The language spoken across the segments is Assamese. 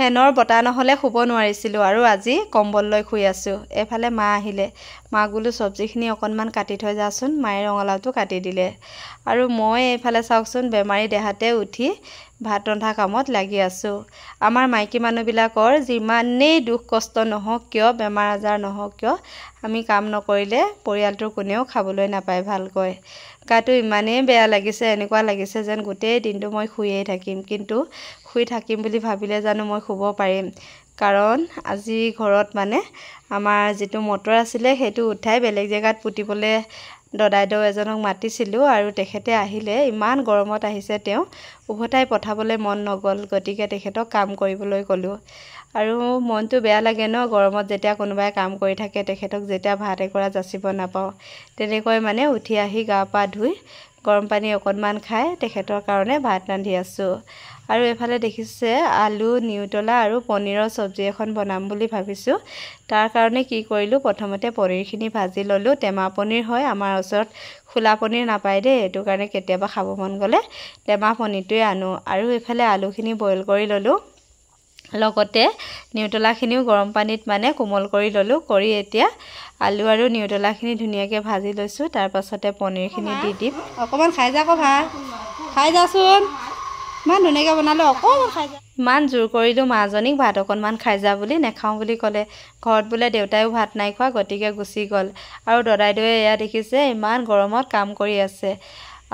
ফেনৰ বতাহ নহ'লে শুব নোৱাৰিছিলোঁ আৰু আজি কম্বল লৈ শুই আছোঁ। এফালে মা আহিলে, মাক বোলো চব্জিখিনি অকণমান কাটি থৈ যাচোন, মায়ে ৰঙালাওটো কাটি দিলে। আৰু মই এইফালে চাওকচোন বেমাৰী দেহাতে উঠি ভাত ৰন্ধা কামত লাগি আছোঁ। আমাৰ মাইকী মানুহবিলাকৰ যিমানেই দুখ কষ্ট নহওক কিয়, বেমাৰ আজাৰ নহওক কিয়, আমি কাম নকৰিলে পৰিয়ালটোৰ কোনেও খাবলৈ নাপায় ভালকৈ। গাটো ইমানেই বেয়া লাগিছে, এনেকুৱা লাগিছে যেন গোটেই দিনটো মই শুইয়েই থাকিম, কিন্তু শুই থাকিম বুলি ভাবিলে জানো মই শুব পাৰিম? কাৰণ আজি ঘৰত মানে আমাৰ যিটো মটৰ আছিলে সেইটো উঠাই বেলেগ জেগাত পুতিবলৈ দদাইদেউ এজনক মাতিছিলোঁ আৰু তেখেতে আহিলে। ইমান গৰমত আহিছে, তেওঁ উভতাই পঠাবলৈ মন নগ'ল, গতিকে তেখেতক কাম কৰিবলৈ ক'লোঁ। আৰু মনটো বেয়া লাগে ন, গৰমত যেতিয়া কোনোবাই কাম কৰি থাকে, তেখেতক যেতিয়া ভাত এগৰা যাচিব নাপাওঁ। তেনেকৈ মানে উঠি আহি গা পা ধুই গৰম পানী অকণমান খাই তেখেতৰ কাৰণে ভাত ৰান্ধি আছোঁ। আৰু এইফালে দেখিছে আলু, নিউটলা আৰু পনীৰৰ চব্জি এখন বনাম বুলি ভাবিছোঁ। তাৰ কাৰণে কি কৰিলোঁ, প্ৰথমতে পনীৰখিনি ভাজি ল'লোঁ। টেমা পনীৰ হয়, আমাৰ ওচৰত খোলা পনীৰ নাপায় দেই, সেইটো কাৰণে কেতিয়াবা খাব মন গ'লে টেমা পনীৰটোৱে আনোঁ। আৰু এইফালে আলুখিনি বইল কৰি ল'লোঁ, লগতে নিউটলাখিনিও গৰম পানীত মানে কোমল কৰি ল'লোঁ। কৰি এতিয়া আলু আৰু নিউটলাখিনি ধুনীয়াকৈ ভাজি লৈছোঁ। তাৰ পাছতে পনীৰখিনি দি দিম। অকণমান খাই যা আকৌ ভাত, খাই যাচোন, ইমান ধুনীয়াকৈ বনালোঁ, অকণমান খাই যা। ইমান জোৰ কৰিলোঁ মাজনীক ভাত অকণমান খাই যা বুলি, নেখাওঁ বুলি ক'লে। ঘৰত বোলে দেউতায়ো ভাত নাই খোৱা, গতিকে গুচি গ'ল। আৰু দদাইদেৱে এয়া দেখিছে ইমান গৰমত কাম কৰি আছে।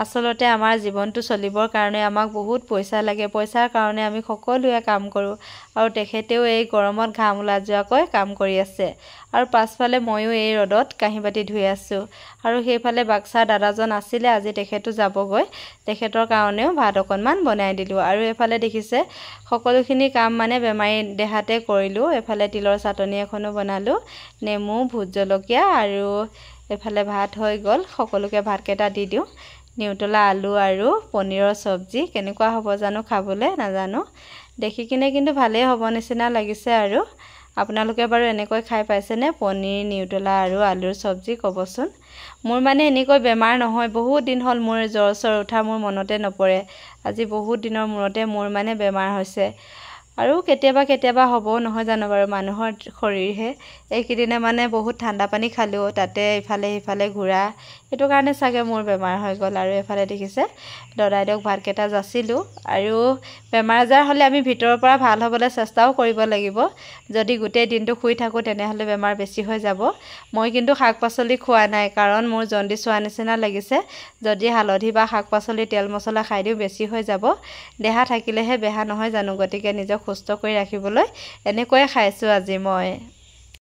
আচলতে আমাৰ জীৱনটো চলিবৰ কাৰণে আমাক বহুত পইচা লাগে, পইচাৰ কাৰণে আমি সকলোৱে কাম কৰোঁ। আৰু তেখেতেও এই গৰমত ঘাম ওলাই যোৱাকৈ কাম কৰি আছে। আৰু পাছফালে ময়ো এই ৰ'দত কাঁহী বাতি ধুই আছোঁ। আৰু সেইফালে বাক্সাৰ দাদাজন আছিলে, আজি তেখেতো যাবগৈ, তেখেতৰ কাৰণেও ভাত অকণমান বনাই দিলোঁ। আৰু এইফালে দেখিছে সকলোখিনি কাম মানে বেমাৰী দেহাতে কৰিলোঁ। এইফালে তিলৰ চাটনি এখনো বনালোঁ, নেমু, ভোট জলকীয়া, আৰু এইফালে ভাত হৈ গ'ল। সকলোকে ভাতকেইটা দি দিওঁ। নিউটলা, আলু আৰু পনীৰৰ চব্জি কেনেকুৱা হ'ব জানো খাবলৈ, নাজানো। দেখি কিনে কিন্তু ভালেই হ'ব নিচিনা লাগিছে। আৰু আপোনালোকে বাৰু এনেকৈ খাই পাইছেনে পনীৰ, নিউটলা আৰু আলুৰ চব্জি? ক'বচোন। মোৰ মানে এনেকৈ বেমাৰ নহয়, বহুত দিন হ'ল মোৰ জ্বৰ চৰ উঠা মোৰ মনতে নপৰে। আজি বহুত দিনৰ মূৰতে মোৰ মানে বেমাৰ হৈছে। আৰু কেতিয়াবা কেতিয়াবা হ'বও নহয় জানো বাৰু, মানুহৰ শৰীৰহে। এইকেইদিনে মানে বহুত ঠাণ্ডা পানী খালোঁ, তাতে ইফালে সিফালে ঘূৰা, সেইটো কাৰণে চাগে মোৰ বেমাৰ হৈ গ'ল। আৰু এইফালে দেখিছে দদাইদেউক ভাতকেইটা যাচিলোঁ। আৰু বেমাৰ আজাৰ হ'লে আমি ভিতৰৰ পৰা ভাল হ'বলৈ চেষ্টাও কৰিব লাগিব। যদি গোটেই দিনটো শুই থাকোঁ তেনেহ'লে বেমাৰ বেছি হৈ যাব। মই কিন্তু শাক পাচলি খোৱা নাই, কাৰণ মোৰ জণ্ডিছ হোৱা নিচিনা লাগিছে। যদি হালধি বা শাক পাচলি, তেল মছলা খাই দিওঁ বেছি হৈ যাব। দেহা থাকিলেহে বেহা নহয় জানো, গতিকে নিজক সুস্থ কৰি ৰাখিবলৈ এনেকৈয়ে খাইছোঁ আজি মই।